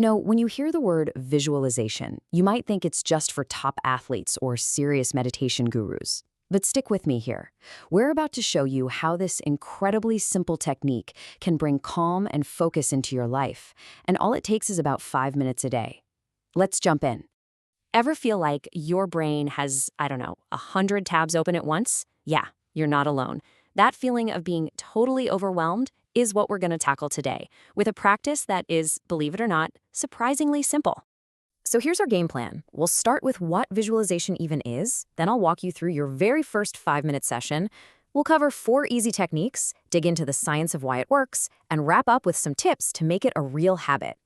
When you hear the word visualization, you might think it's just for top athletes or serious meditation gurus. But stick with me here. We're about to show you how this incredibly simple technique can bring calm and focus into your life. And all it takes is about 5 minutes a day. Let's jump in. Ever feel like your brain has, 100 tabs open at once? Yeah, you're not alone. That feeling of being totally overwhelmed is what we're going to tackle today, with a practice that is, believe it or not, surprisingly simple. So here's our game plan. We'll start with what visualization even is, then I'll walk you through your very first 5-minute session. We'll cover 4 easy techniques, dig into the science of why it works, and wrap up with some tips to make it a real habit.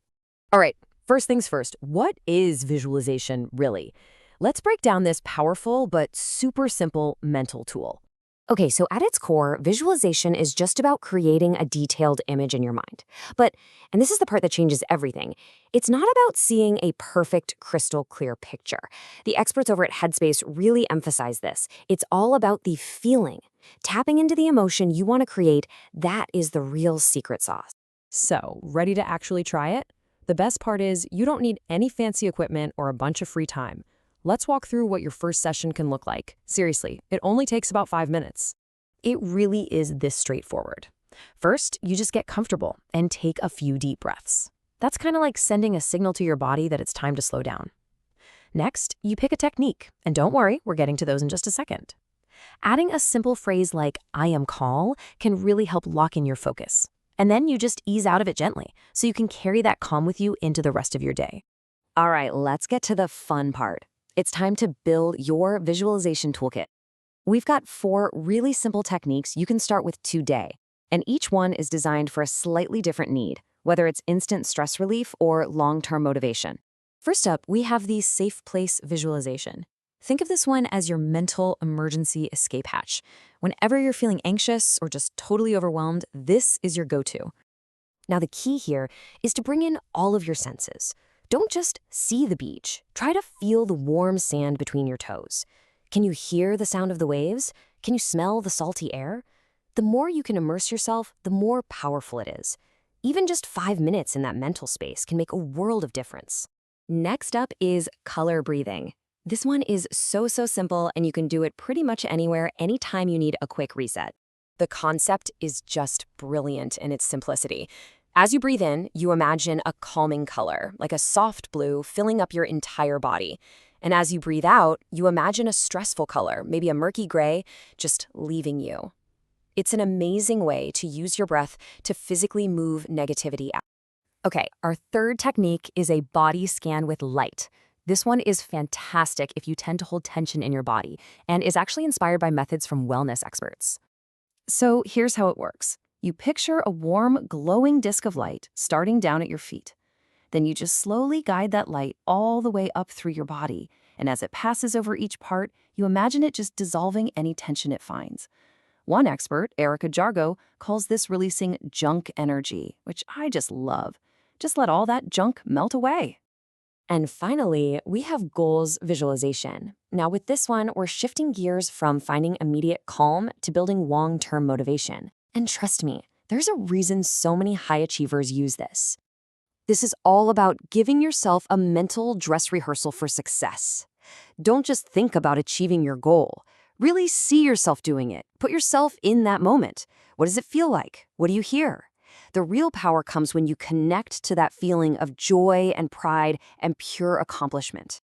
All right, first things first, what is visualization really? Let's break down this powerful but super simple mental tool. Okay, so at its core, visualization is just about creating a detailed image in your mind. And this is the part that changes everything, it's not about seeing a perfect, crystal clear picture. The experts over at Headspace really emphasize this. It's all about the feeling. Tapping into the emotion you want to create, that is the real secret sauce. So, ready to actually try it? The best part is you don't need any fancy equipment or a bunch of free time. Let's walk through what your first session can look like. Seriously, it only takes about 5 minutes. It really is this straightforward. First, you just get comfortable and take a few deep breaths. That's kind of like sending a signal to your body that it's time to slow down. Next, you pick a technique, and don't worry, we're getting to those in just a second. Adding a simple phrase like, "I am calm," can really help lock in your focus. And then you just ease out of it gently, so you can carry that calm with you into the rest of your day. All right, let's get to the fun part. It's time to build your visualization toolkit. We've got 4 really simple techniques you can start with today, and each one is designed for a slightly different need, whether it's instant stress relief or long-term motivation. First up, we have the safe place visualization. Think of this one as your mental emergency escape hatch. Whenever you're feeling anxious or just totally overwhelmed, this is your go-to. Now, the key here is to bring in all of your senses. Don't just see the beach. Try to feel the warm sand between your toes. Can you hear the sound of the waves? Can you smell the salty air? The more you can immerse yourself, the more powerful it is. Even just 5 minutes in that mental space can make a world of difference. Next up is color breathing. This one is so simple, and you can do it pretty much anywhere, anytime you need a quick reset. The concept is just brilliant in its simplicity. As you breathe in, you imagine a calming color, like a soft blue, filling up your entire body. And as you breathe out, you imagine a stressful color, maybe a murky gray, just leaving you. It's an amazing way to use your breath to physically move negativity out. Okay, our third technique is a body scan with light. This one is fantastic if you tend to hold tension in your body, and is actually inspired by methods from wellness experts. So here's how it works. You picture a warm, glowing disk of light starting down at your feet. Then you just slowly guide that light all the way up through your body, and as it passes over each part, you imagine it just dissolving any tension it finds. One expert, Erica Jargo, calls this releasing junk energy, which I just love. Just let all that junk melt away. And finally, we have goals visualization. Now with this one, we're shifting gears from finding immediate calm to building long-term motivation. And trust me, there's a reason so many high achievers use this. This is all about giving yourself a mental dress rehearsal for success. Don't just think about achieving your goal. Really see yourself doing it. Put yourself in that moment. What does it feel like? What do you hear? The real power comes when you connect to that feeling of joy and pride and pure accomplishment.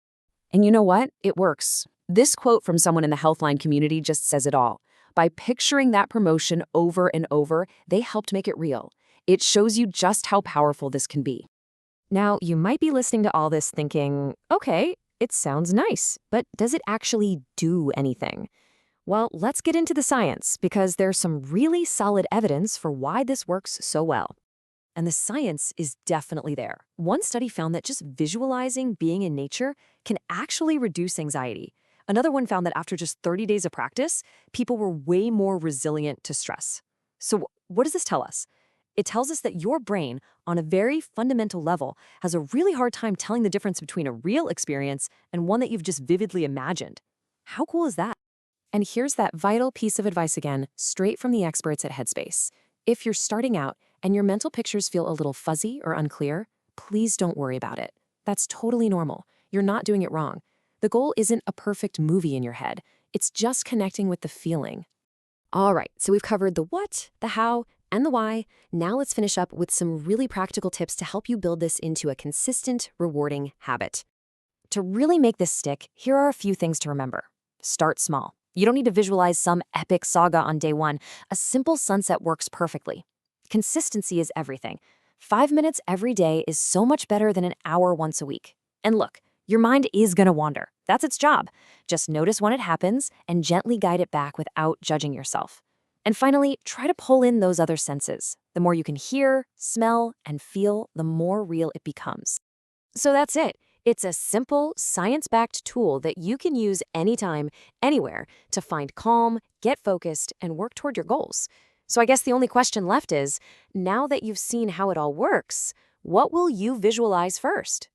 And you know what? It works. This quote from someone in the Healthline community just says it all. By picturing that promotion over and over, they helped make it real. It shows you just how powerful this can be. Now, you might be listening to all this thinking, okay, it sounds nice, but does it actually do anything? Well, let's get into the science, because there's some really solid evidence for why this works so well. And the science is definitely there. One study found that just visualizing being in nature can actually reduce anxiety. Another one found that after just 30 days of practice, people were way more resilient to stress. So what does this tell us? It tells us that your brain, on a very fundamental level, has a really hard time telling the difference between a real experience and one that you've just vividly imagined. How cool is that? And here's that vital piece of advice again, straight from the experts at Headspace. If you're starting out and your mental pictures feel a little fuzzy or unclear, please don't worry about it. That's totally normal. You're not doing it wrong. The goal isn't a perfect movie in your head. It's just connecting with the feeling. All right, so we've covered the what, the how, and the why. Now let's finish up with some really practical tips to help you build this into a consistent, rewarding habit. To really make this stick, here are a few things to remember. Start small. You don't need to visualize some epic saga on day one. A simple sunset works perfectly. Consistency is everything. 5 minutes every day is so much better than an hour once a week. And look, your mind is going to wander. That's its job. Just notice when it happens and gently guide it back without judging yourself. And finally, try to pull in those other senses. The more you can hear, smell, and feel, the more real it becomes. So that's it. It's a simple, science-backed tool that you can use anytime, anywhere, to find calm, get focused, and work toward your goals. So I guess the only question left is, now that you've seen how it all works, what will you visualize first?